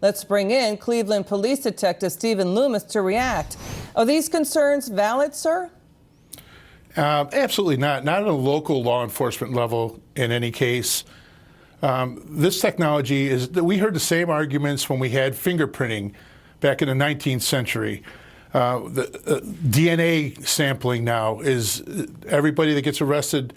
Let's bring in Cleveland Police Detective Stephen Loomis to react. Are these concerns valid, sir? Absolutely not. Not at a local law enforcement level in any case. This technology is, we heard the same arguments when we had fingerprinting back in the 19th century. The DNA sampling now is everybody that gets arrested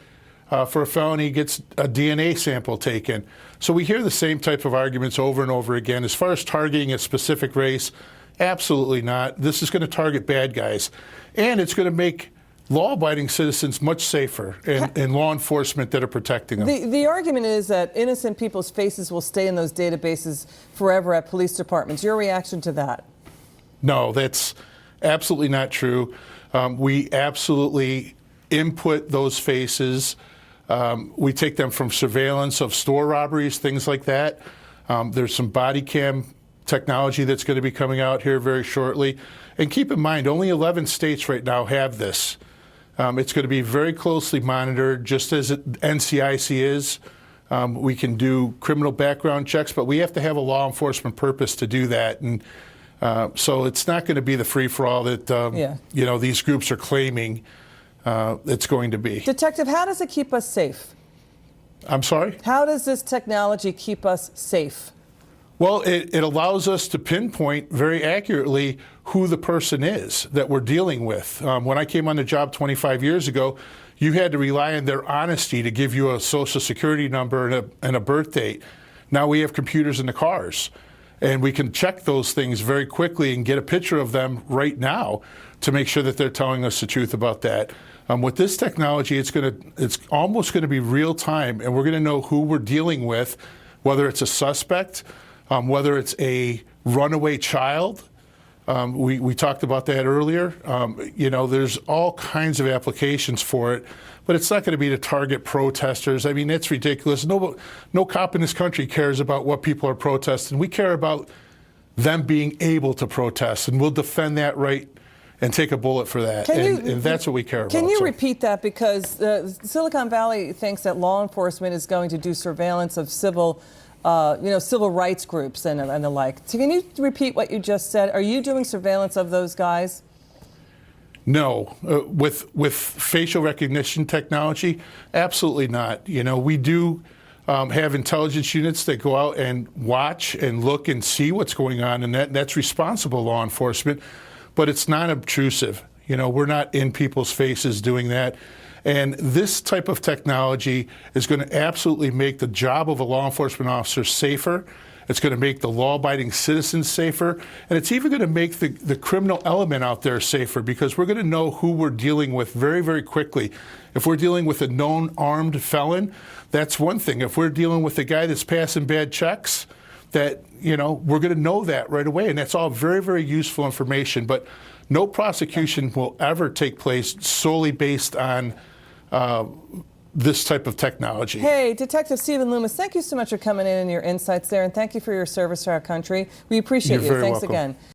for a felony gets a DNA sample taken. So we hear the same type of arguments over and over again. As far as targeting a specific race, absolutely not. This is going to target bad guys. And it's going to make law-abiding citizens much safer and law enforcement that are protecting them. The argument is that innocent people's faces will stay in those databases forever at police departments. Your reaction to that? No, that's absolutely not true. We absolutely input those faces. We take them from surveillance of store robberies, things like that. There's some body cam technology that's going to be coming out here very shortly. And keep in mind, only 11 states right now have this. It's going to be very closely monitored, just as NCIC is. We can do criminal background checks, but we have to have a law enforcement purpose to do that. And so it's not going to be the free-for-all that you know, these groups are claiming it's going to be. Detective, how does it keep us safe? I'm sorry? How does this technology keep us safe? Well, it allows us to pinpoint very accurately who the person is that we're dealing with. When I came on the job 25 years ago, you had to rely on their honesty to give you a social security number and a birth date. Now we have computers in the cars, and we can check those things very quickly and get a picture of them right now to make sure that they're telling us the truth about that. With this technology, it's almost going to be real time, and we're going to know who we're dealing with, whether it's a suspect, whether it's a runaway child. We talked about that earlier. You know, there's all kinds of applications for it, but it's not going to be to target protesters. I mean, it's ridiculous. No cop in this country cares about what people are protesting. We care about them being able to protest, and we'll defend that right and take a bullet for that. And that's what we care about. Can you repeat that? Because Silicon Valley thinks that law enforcement is going to do surveillance of civil rights groups and the like. So can you repeat what you just said? Are you doing surveillance of those guys? No. With facial recognition technology, absolutely not. You know, we do have intelligence units that go out and watch and look and see what's going on, and that's responsible law enforcement, but it's not obtrusive. You know, we're not in people's faces doing that. And this type of technology is going to absolutely make the job of a law enforcement officer safer. It's going to make the law-abiding citizens safer. And it's even going to make the criminal element out there safer, because we're going to know who we're dealing with very, very quickly. If we're dealing with a known armed felon, that's one thing. If we're dealing with a guy that's passing bad checks, that, you know, we're going to know that right away. And that's all very, very useful information. But no prosecution will ever take place solely based on this type of technology. Hey, Detective Stephen Loomis, thank you so much for coming in and your insights there, and thank you for your service to our country. We appreciate you. Thanks again.